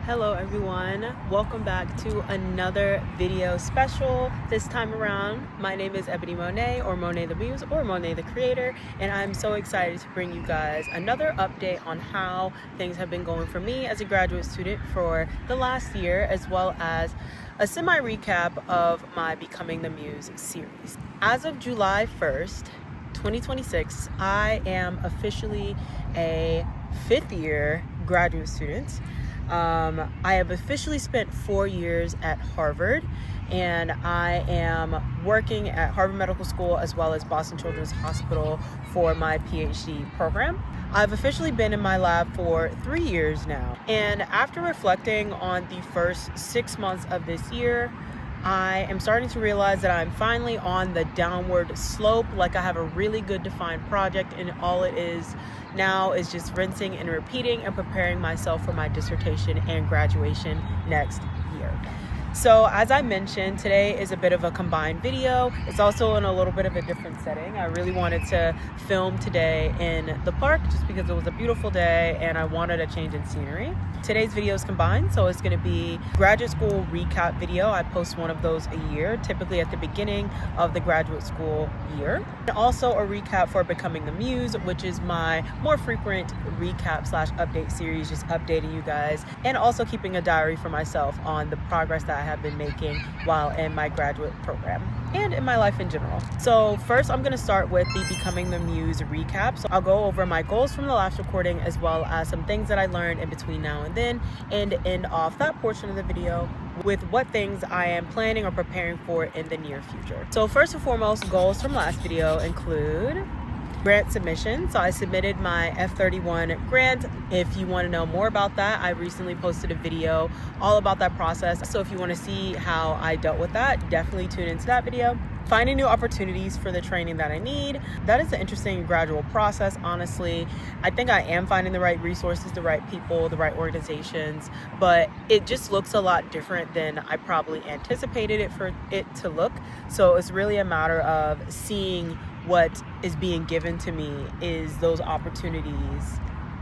Hello everyone, welcome back to another video special. This time around, my name is Ebony Monet, or Monet the Muse, or Monet the Creator, and I'm so excited to bring you guys another update on how things have been going for me as a graduate student for the last year, as well as a semi-recap of my Becoming the Muse series. As of July 1st, 2026, I am officially a fifth year graduate student. I have officially spent 4 years at Harvard, and I am working at Harvard Medical School as well as Boston Children's Hospital for my PhD program. I've officially been in my lab for 3 years now, and after reflecting on the first 6 months of this year, I am starting to realize that I'm finally on the downward slope. Like, I have a really good defined project, and all it is now is just rinsing and repeating and preparing myself for my dissertation and graduation next year. So as I mentioned, today is a bit of a combined video. It's also in a little bit of a different setting. I really wanted to film today in the park just because it was a beautiful day and I wanted a change in scenery. Today's video is combined, so it's going to be graduate school recap video. I post one of those a year, typically at the beginning of the graduate school year. And also a recap for Becoming the Muse, which is my more frequent recap / update series, just updating you guys and also keeping a diary for myself on the progress that I have been making while in my graduate program and in my life in general. So first, I'm going to start with the Becoming the Muse recap. So I'll go over my goals from the last recording as well as some things that I learned in between now and then, and end off that portion of the video with what things I am planning or preparing for in the near future. So first and foremost, goals from last video include grant submission. So I submitted my F31 grant. If you want to know more about that, I recently posted a video all about that process. So if you want to see how I dealt with that, definitely tune into that video. Finding new opportunities for the training that I need. That is an interesting gradual process, honestly. I think I am finding the right resources, the right people, the right organizations, but it just looks a lot different than I probably anticipated it for it to look. So it's really a matter of seeing what is being given to me is those opportunities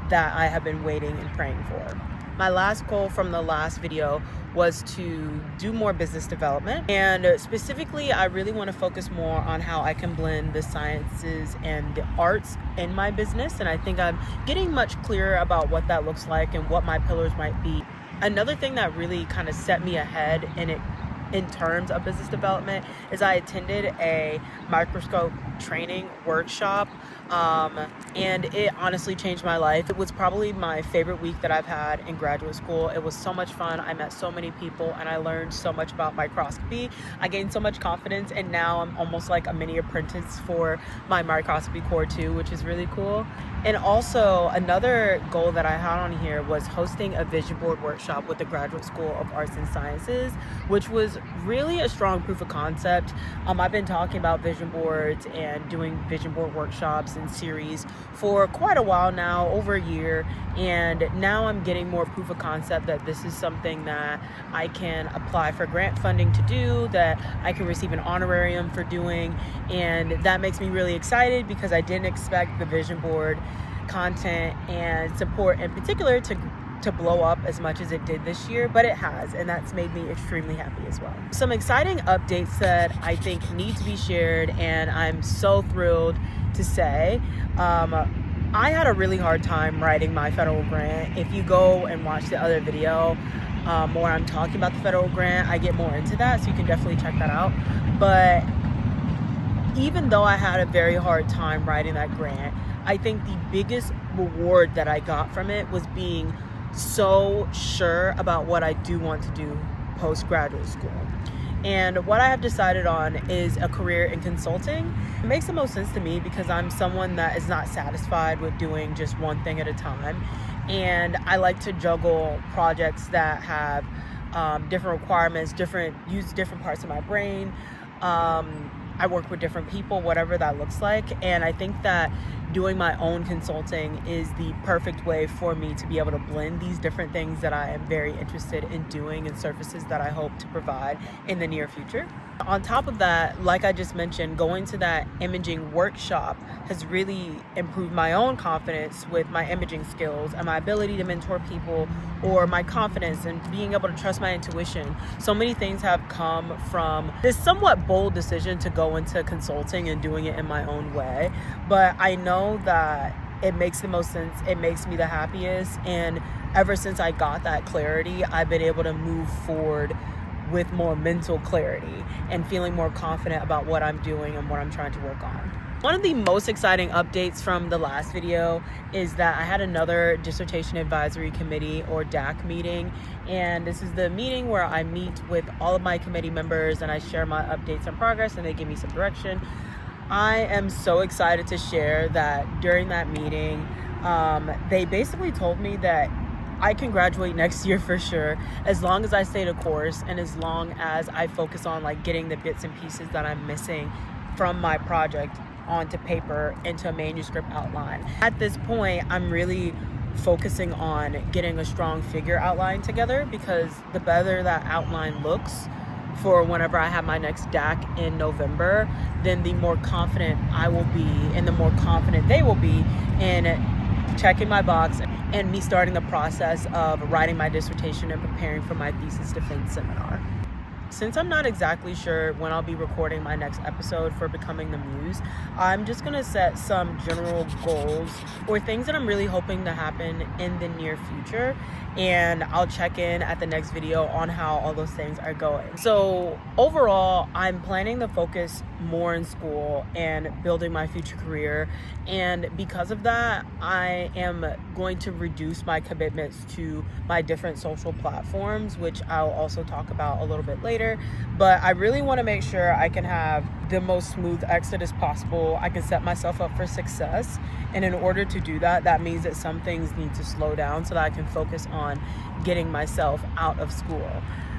that I have been waiting and praying for. My last goal from the last video was to do more business development, and specifically I really want to focus more on how I can blend the sciences and the arts in my business, and I think I'm getting much clearer about what that looks like and what my pillars might be. Another thing that really kind of set me ahead in terms of business development is I attended a microscope training workshop, and it honestly changed my life. It was probably my favorite week that I've had in graduate school. It was so much fun. I met so many people and I learned so much about microscopy. I gained so much confidence, and now I'm almost like a mini apprentice for my microscopy core too, which is really cool. And also another goal that I had on here was hosting a vision board workshop with the Graduate School of Arts and Sciences, which was really a strong proof of concept. I've been talking about vision boards and doing vision board workshops and series for quite a while now, over a year, and now I'm getting more proof of concept that this is something that I can apply for grant funding to do, that I can receive an honorarium for doing, and that makes me really excited because I didn't expect the vision board content and support in particular to blow up as much as it did this year, but it has, and that's made me extremely happy as well. Some exciting updates that I think need to be shared, and I'm so thrilled to say. I had a really hard time writing my federal grant. If you go and watch the other video where I'm talking about the federal grant, I get more into that, so you can definitely check that out. But even though I had a very hard time writing that grant, I think the biggest reward that I got from it was being so sure about what I do want to do post-graduate school. And what I have decided on is a career in consulting. It makes the most sense to me because I'm someone that is not satisfied with doing just one thing at a time. And I like to juggle projects that have different requirements, use different parts of my brain. I work with different people, whatever that looks like. And I think that doing my own consulting is the perfect way for me to be able to blend these different things that I am very interested in doing and services that I hope to provide in the near future. On top of that, like I just mentioned, going to that imaging workshop has really improved my own confidence with my imaging skills and my ability to mentor people, or my confidence and being able to trust my intuition. So many things have come from this somewhat bold decision to go into consulting and doing it in my own way. But I know that it makes the most sense. It makes me the happiest. And ever since I got that clarity, I've been able to move forward with more mental clarity and feeling more confident about what I'm doing and what I'm trying to work on. One of the most exciting updates from the last video is that I had another dissertation advisory committee, or DAC, meeting, and this is the meeting where I meet with all of my committee members and I share my updates and progress, and they give me some direction. I am so excited to share that during that meeting, they basically told me that I can graduate next year for sure, as long as I stay the course and as long as I focus on like getting the bits and pieces that I'm missing from my project onto paper into a manuscript outline. At this point, I'm really focusing on getting a strong figure outline together, because the better that outline looks for whenever I have my next DAC in November, then the more confident I will be and the more confident they will be in checking my box and me starting the process of writing my dissertation and preparing for my thesis defense seminar. Since I'm not exactly sure when I'll be recording my next episode for Becoming the Muse, I'm just gonna set some general goals or things that I'm really hoping to happen in the near future, and I'll check in at the next video on how all those things are going. So overall, I'm planning to focus more in school and building my future career, and because of that, I am going to reduce my commitments to my different social platforms, which I'll also talk about a little bit later. But I really want to make sure I can have the most smooth exit as possible. I can set myself up for success, and in order to do that, that means that some things need to slow down so that I can focus on getting myself out of school.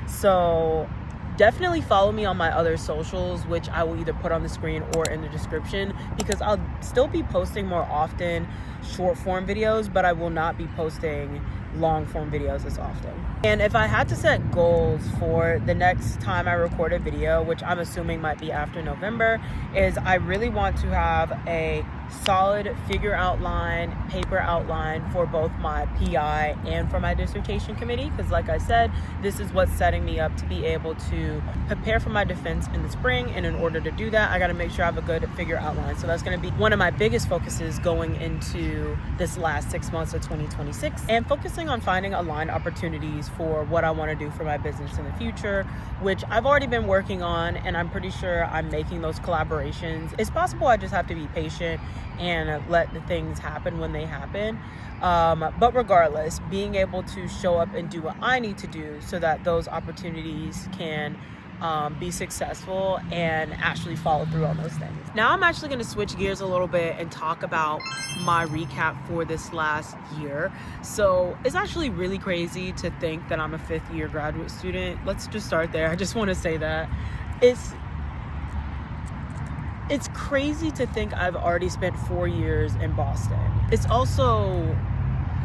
So definitely follow me on my other socials, which I will either put on the screen or in the description, because I'll still be posting more often short form videos, but I will not be posting long form videos as often. And if I had to set goals for the next time I record a video, which I'm assuming might be after November, is I really want to have a solid figure outline, paper outline for both my PI and for my dissertation committee, because like I said, this is what's setting me up to be able to prepare for my defense in the spring, and in order to do that, I got to make sure I have a good figure outline. So that's going to be one of my biggest focuses going into this last 6 months of 2026, and focusing on finding aligned opportunities for what I want to do for my business in the future, which I've already been working on, and I'm pretty sure I'm making those collaborations. It's possible I just have to be patient and let the things happen when they happen. But regardless, being able to show up and do what I need to do so that those opportunities can be successful and actually follow through on those things. Now I'm actually going to switch gears a little bit and talk about my recap for this last year. So it's actually really crazy to think that I'm a 5th year graduate student. Let's just start there. I just want to say that it's crazy to think I've already spent 4 years in Boston. It's also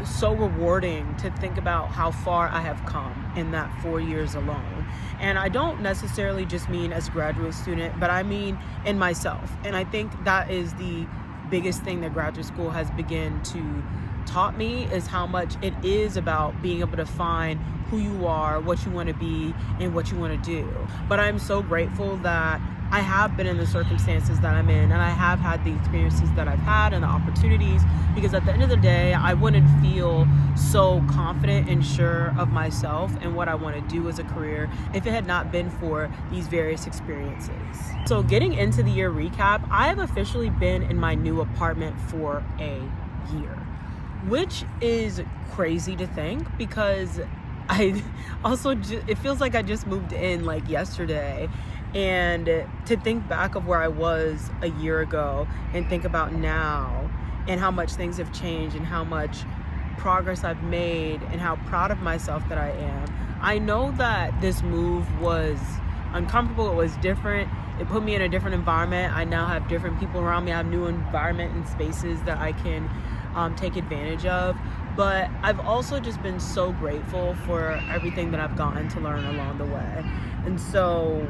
so rewarding to think about how far I have come in that 4 years alone. And I don't necessarily just mean as a graduate student, but I mean in myself. And I think that is the biggest thing that graduate school has begun to taught me, is how much it is about being able to find who you are, what you want to be, and what you want to do. But I'm so grateful that I have been in the circumstances that I'm in, and I have had the experiences that I've had and the opportunities, because at the end of the day, I wouldn't feel so confident and sure of myself and what I want to do as a career if it had not been for these various experiences. So getting into the year recap, I have officially been in my new apartment for a year, which is crazy to think, because I also it feels like I just moved in like yesterday. And to think back of where I was a year ago and think about now and how much things have changed and how much progress I've made and how proud of myself that I am. I know that this move was uncomfortable, it was different, It put me in a different environment. I now have different people around me. I have new environment and spaces that I can take advantage of. But I've also just been so grateful for everything that I've gotten to learn along the way. And so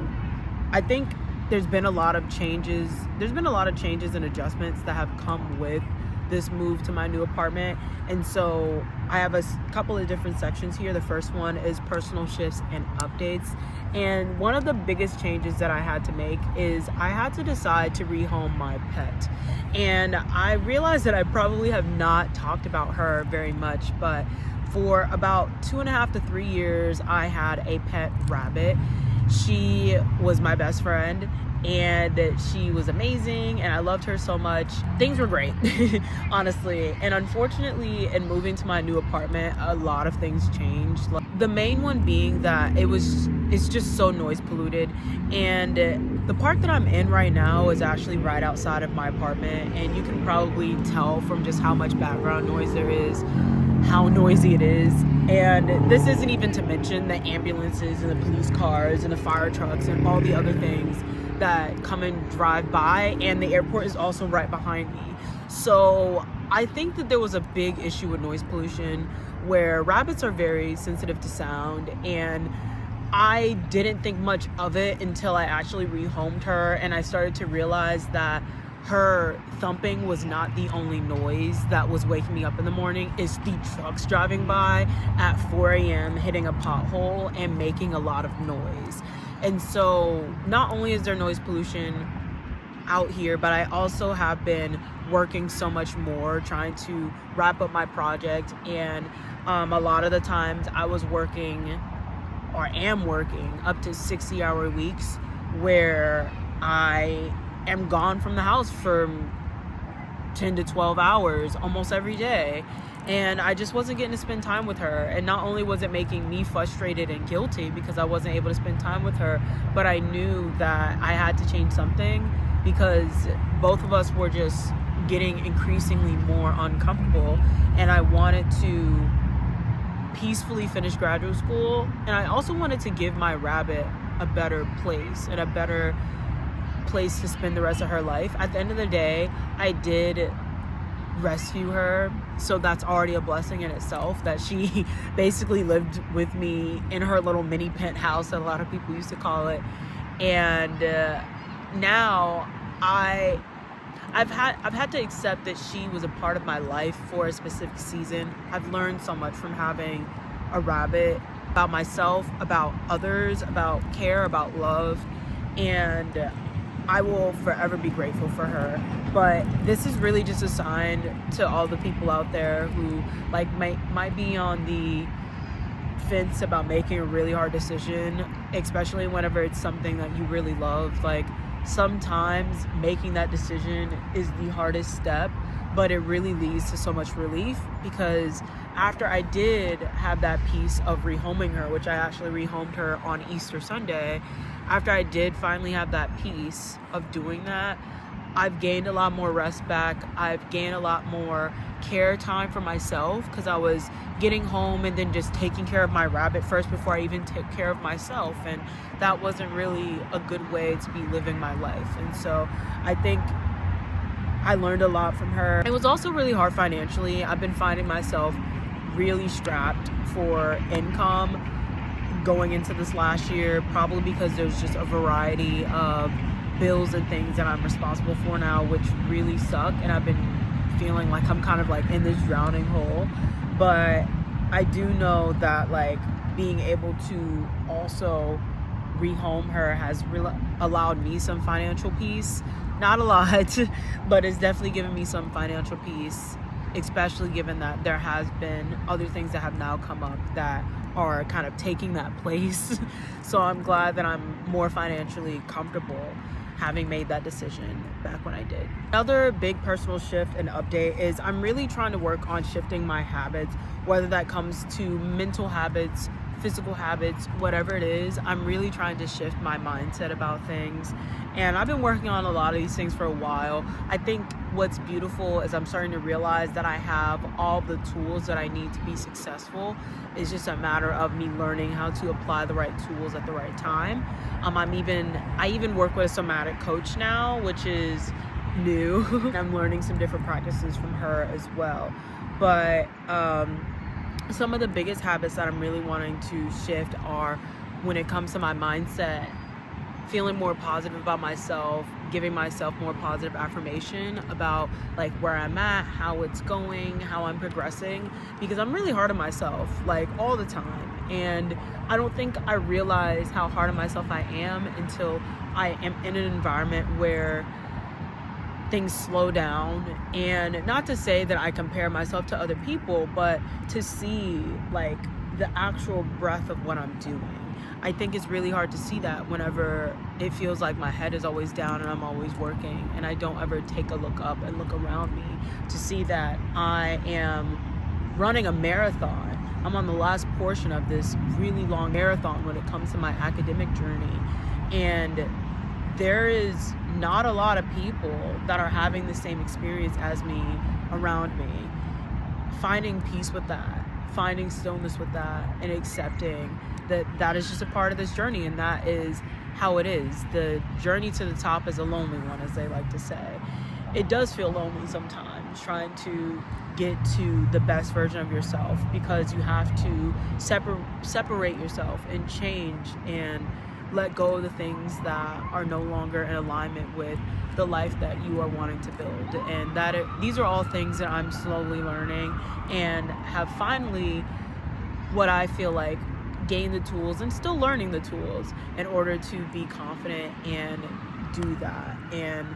I think there's been a lot of changes. There's been a lot of changes and adjustments that have come with this move to my new apartment. And so I have a couple of different sections here. The first one is personal shifts and updates. And one of the biggest changes that I had to make is I had to decide to rehome my pet. And I realized that I probably have not talked about her very much, but for about 2.5 to 3 years, I had a pet rabbit. She was my best friend, and she was amazing, and I loved her so much. Things were great, honestly. And unfortunately, in moving to my new apartment, a lot of things changed. The main one being that it's just so noise polluted, and the park that I'm in right now is actually right outside of my apartment, and you can probably tell from just how much background noise there is, how noisy it is. And this isn't even to mention the ambulances and the police cars and the fire trucks and all the other things that come and drive by, and the airport is also right behind me. So I think that there was a big issue with noise pollution, where rabbits are very sensitive to sound, and I didn't think much of it until I actually rehomed her, and I started to realize that her thumping was not the only noise that was waking me up in the morning. It's the trucks driving by at 4 a.m. hitting a pothole and making a lot of noise. And so not only is there noise pollution out here, but I also have been working so much more trying to wrap up my project. And a lot of the times I was working, or am working, up to 60-hour weeks, where I am gone from the house for 10 to 12 hours almost every day. And I just wasn't getting to spend time with her. And not only was it making me frustrated and guilty because I wasn't able to spend time with her, but I knew that I had to change something, because both of us were just getting increasingly more uncomfortable. And I wanted to peacefully finish graduate school. And I also wanted to give my rabbit a better place, and a better place to spend the rest of her life. At the end of the day, I did rescue her, so that's already a blessing in itself, that she basically lived with me in her little mini penthouse, that a lot of people used to call it. And now I've had to accept that she was a part of my life for a specific season. I've learned so much from having a rabbit, about myself, about others, about care, about love, and I will forever be grateful for her. But this is really just a sign to all the people out there who might be on the fence about making a really hard decision, especially whenever it's something that you really love. Sometimes making that decision is the hardest step, but it really leads to so much relief, because after I did have that piece of rehoming her, which I actually rehomed her on Easter Sunday, after I did finally have that piece of doing that, I've gained a lot more rest back. I've gained a lot more care time for myself, because I was getting home and then just taking care of my rabbit first before I even took care of myself. And that wasn't really a good way to be living my life. And so I think I learned a lot from her. It was also really hard financially. I've been finding myself really strapped for income going into this last year, probably because there's just a variety of bills and things that I'm responsible for now, which really suck. And I've been feeling like I'm kind of in this drowning hole. But I do know that being able to also rehome her has allowed me some financial peace. Not a lot, but it's definitely given me some financial peace, especially given that there has been other things that have now come up that are kind of taking that place. So I'm glad that I'm more financially comfortable having made that decision back when I did. Another big personal shift and update is I'm really trying to work on shifting my habits, whether that comes to mental habits, physical habits, whatever it is, I'm really trying to shift my mindset about things. And I've been working on a lot of these things for a while. I think what's beautiful is I'm starting to realize that I have all the tools that I need to be successful. It's just a matter of me learning how to apply the right tools at the right time. I even work with a somatic coach now, which is new. I'm learning some different practices from her as well. But some of the biggest habits that I'm really wanting to shift are, when it comes to my mindset, feeling more positive about myself, giving myself more positive affirmation about like where I'm at, how it's going, how I'm progressing, because I'm really hard on myself like all the time. And I don't think I realize how hard on myself I am until I am in an environment where things slow down. And not to say that I compare myself to other people, but to see like the actual breadth of what I'm doing. I think it's really hard to see that whenever it feels like my head is always down and I'm always working, and I don't ever take a look up and look around me to see that I am running a marathon. I'm on the last portion of this really long marathon when it comes to my academic journey, and there is not a lot of people that are having the same experience as me around me. Finding peace with that, finding stillness with that, and accepting that that is just a part of this journey, and that is how it is. The journey to the top is a lonely one, as they like to say. It does feel lonely sometimes, trying to get to the best version of yourself, because you have to separate yourself and change and let go of the things that are no longer in alignment with the life that you are wanting to build. And these are all things that I'm slowly learning, and have finally, what I feel like, gained the tools and still learning the tools in order to be confident and do that and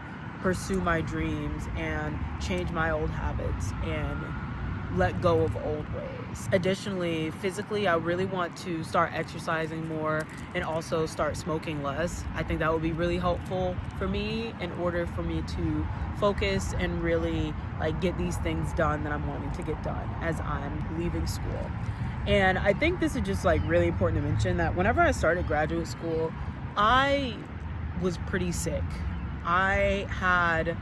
pursue my dreams and change my old habits and let go of old ways. Additionally, physically, I really want to start exercising more and also start smoking less. I think that would be really helpful for me in order for me to focus and really like get these things done that I'm wanting to get done as I'm leaving school. And I think this is just like really important to mention that whenever I started graduate school, I was pretty sick. I had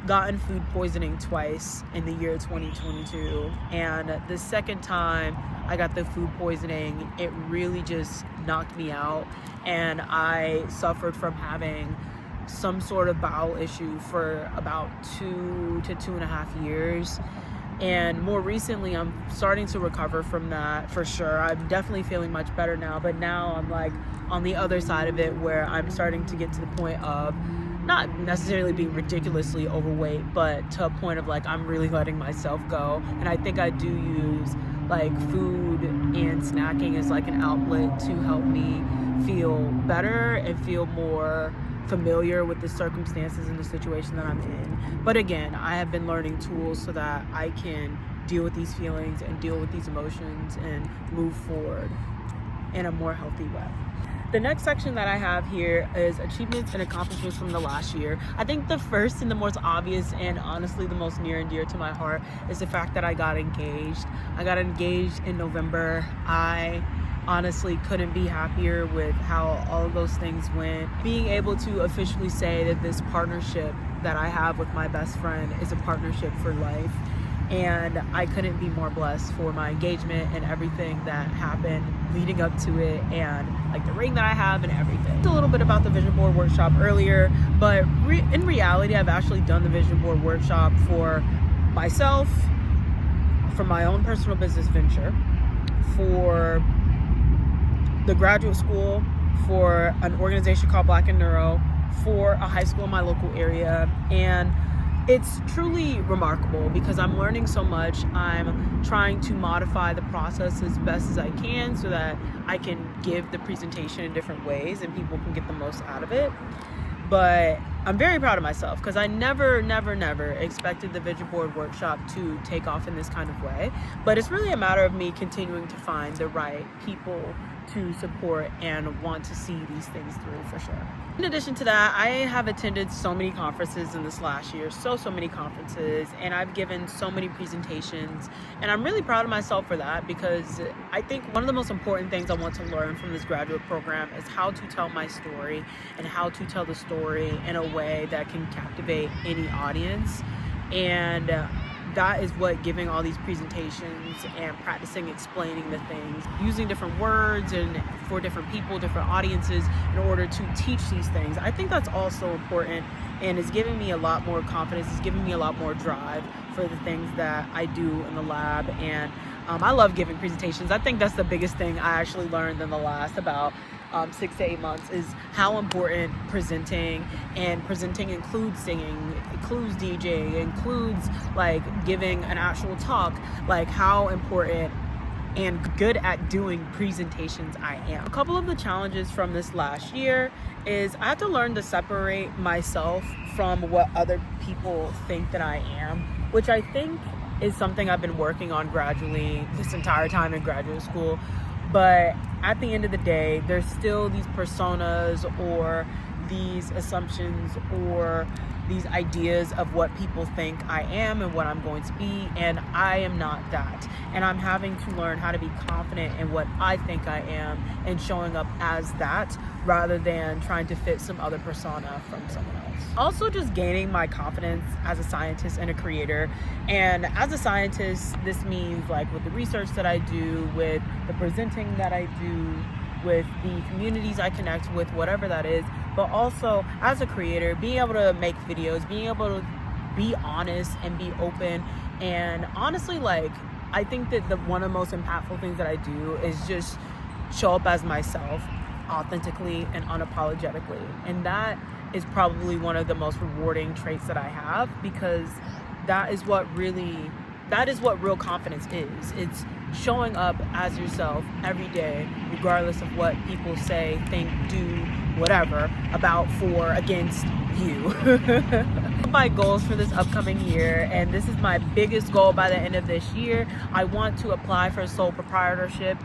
gotten food poisoning twice in the year 2022, and the second time I got the food poisoning, it really just knocked me out, and I suffered from having some sort of bowel issue for about 2 to 2.5 years. And more recently, I'm starting to recover from that for sure. I'm definitely feeling much better now, but now I'm like on the other side of it, where I'm starting to get to the point of not necessarily being ridiculously overweight, but to a point of like I'm really letting myself go. And I think I do use like food and snacking as like an outlet to help me feel better and feel more familiar with the circumstances and the situation that I'm in. But again, I have been learning tools so that I can deal with these feelings and deal with these emotions and move forward in a more healthy way. The next section that I have here is achievements and accomplishments from the last year. I think the first and the most obvious, and honestly the most near and dear to my heart, is the fact that I got engaged. I got engaged in November. I honestly couldn't be happier with how all of those things went. Being able to officially say that this partnership that I have with my best friend is a partnership for life. And I couldn't be more blessed for my engagement and everything that happened leading up to it, and like the ring that I have and everything. A little bit about the vision board workshop earlier, but in reality, I've actually done the vision board workshop for myself, for my own personal business venture, for the graduate school, for an organization called Black and Neuro, for a high school in my local area. And it's truly remarkable because I'm learning so much. I'm trying to modify the process as best as I can so that I can give the presentation in different ways and people can get the most out of it. But I'm very proud of myself because I never expected the vision board workshop to take off in this kind of way. But it's really a matter of me continuing to find the right people to support and want to see these things through, for sure. In addition to that, I have attended so many conferences in this last year, so many conferences, and I've given so many presentations, and I'm really proud of myself for that, because I think one of the most important things I want to learn from this graduate program is how to tell my story and how to tell the story in a way that can captivate any audience. And that is what giving all these presentations and practicing explaining the things, using different words and for different people, different audiences, in order to teach these things. I think that's also important, and it's giving me a lot more confidence. It's giving me a lot more drive for the things that I do in the lab. And I love giving presentations. I think that's the biggest thing I actually learned in the last about 6 to 8 months, is how important presenting includes singing, includes DJing, includes like giving an actual talk, like how important and good at doing presentations I am. A couple of the challenges from this last year is I had to learn to separate myself from what other people think that I am, which I think is something I've been working on gradually this entire time in graduate school. But at the end of the day, there's still these personas or these assumptions or these ideas of what people think I am and what I'm going to be, and I am not that. And I'm having to learn how to be confident in what I think I am and showing up as that, rather than trying to fit some other persona from someone else. Also, just gaining my confidence as a scientist and a creator. And as a scientist, this means like with the research that I do, with the presenting that I do, with the communities I connect with, whatever that is, but also as a creator, being able to make videos, being able to be honest and be open. And honestly, like, I think that one of the most impactful things that I do is just show up as myself authentically and unapologetically. And that is probably one of the most rewarding traits that I have, because that is what real confidence is. It's showing up as yourself every day, regardless of what people say, think, do, whatever, about, for, against you. My goals for this upcoming year, and this is my biggest goal by the end of this year, I want to apply for a sole proprietorship,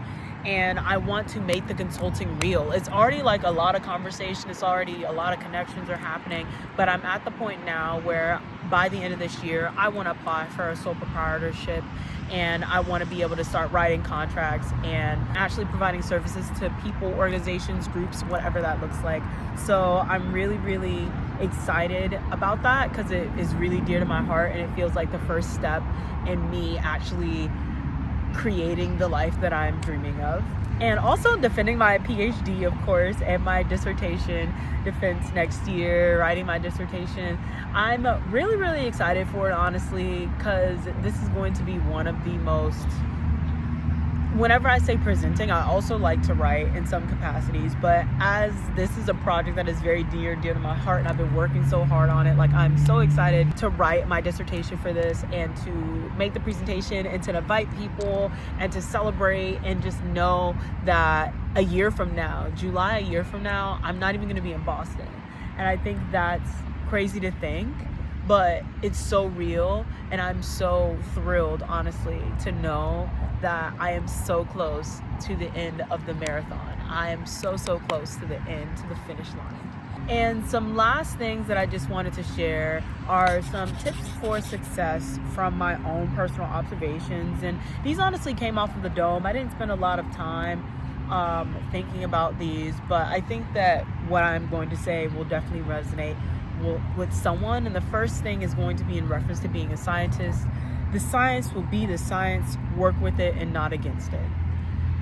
and I want to make the consulting real. It's already like a lot of conversation, it's already a lot of connections are happening, but I'm at the point now where by the end of this year, I want to apply for a sole proprietorship, and I want to be able to start writing contracts and actually providing services to people, organizations, groups, whatever that looks like. So I'm really excited about that, because it is really dear to my heart, and it feels like the first step in me actually creating the life that I'm dreaming of. And also defending my PhD, of course, and my dissertation defense next year, writing my dissertation. I'm really excited for it, honestly, because this is going to be one of the most, whenever I say presenting, I also like to write in some capacities, but as this is a project that is very dear to my heart, and I've been working so hard on it, like, I'm so excited to write my dissertation for this, and to make the presentation, and to invite people, and to celebrate, and just know that a year from now, July, a year from now, I'm not even going to be in Boston. And I think that's crazy to think, but it's so real, and I'm so thrilled, honestly, to know that I am so close to the end of the marathon. I am so close to the end, to the finish line. And some last things that I just wanted to share are some tips for success from my own personal observations. And these honestly came off of the dome. I didn't spend a lot of time thinking about these, but I think that what I'm going to say will definitely resonate with someone. And the first thing is going to be in reference to being a scientist. The science will be the science, work with it and not against it.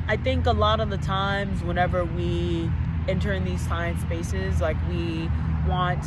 I think a lot of the times whenever we enter in these science spaces, like, we want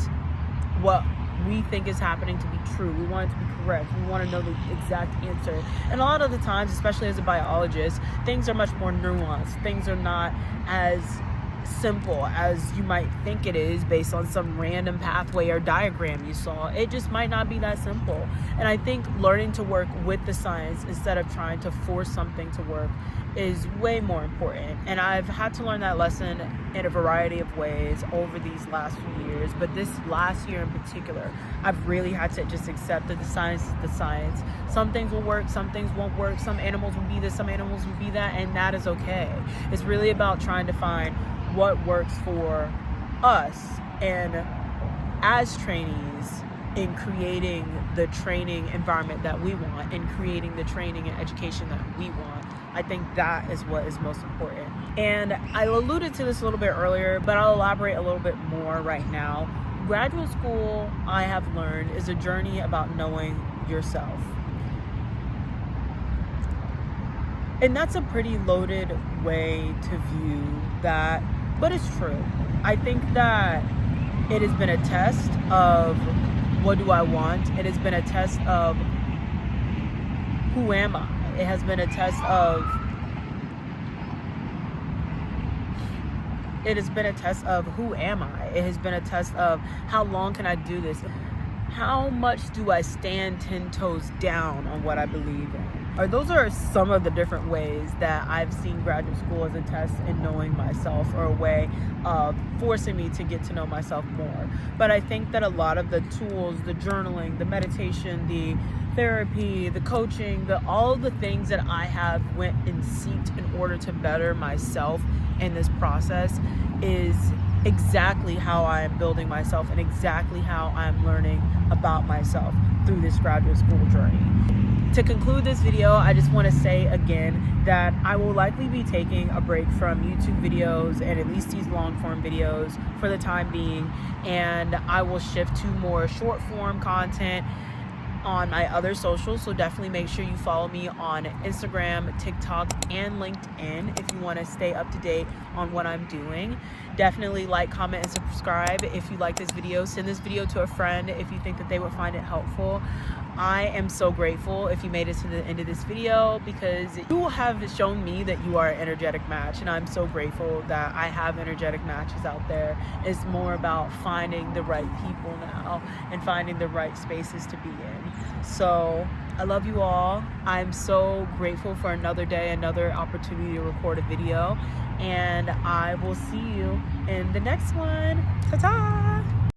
what we think is happening to be true. We want it to be correct. We want to know the exact answer. And a lot of the times, especially as a biologist, things are much more nuanced. Things are not as simple as you might think it is based on some random pathway or diagram you saw. It just might not be that simple. And I think learning to work with the science instead of trying to force something to work is way more important. And I've had to learn that lesson in a variety of ways over these last few years, but this last year in particular, I've really had to just accept that the science is the science. Some things will work, some things won't work, some animals will be this, some animals will be that, and that is okay. It's really about trying to find what works for us and as trainees in creating the training environment that we want and creating the training and education that we want. I think that is what is most important. And I alluded to this a little bit earlier, but I'll elaborate a little bit more right now. Graduate school, I have learned, is a journey about knowing yourself. And that's a pretty loaded way to view that, but it's true. I think that it has been a test of what do I want? It has been a test of who am I? It has been a test of who am I? It has been a test of how long can I do this? How much do I stand 10 toes down on what I believe in? Or those are some of the different ways that I've seen graduate school as a test in knowing myself, or a way of forcing me to get to know myself more. But I think that a lot of the tools, the journaling, the meditation, the therapy, the coaching, all of the things that I have went and seeked in order to better myself in this process is exactly how I am building myself and exactly how I'm learning about myself through this graduate school journey. To conclude this video, I just want to say again that I will likely be taking a break from YouTube videos and at least these long form videos for the time being, and I will shift to more short form content on my other socials. So definitely make sure you follow me on Instagram, TikTok, and LinkedIn if you want to stay up to date on what I'm doing. Definitely like, comment, and subscribe if you like this video. Send this video to a friend if you think that they would find it helpful. I am so grateful if you made it to the end of this video, because you have shown me that you are an energetic match, and I'm so grateful that I have energetic matches out there. It's more about finding the right people now and finding the right spaces to be in. So I love you all. I'm so grateful for another day, another opportunity to record a video, and I will see you in the next one. Ta-ta!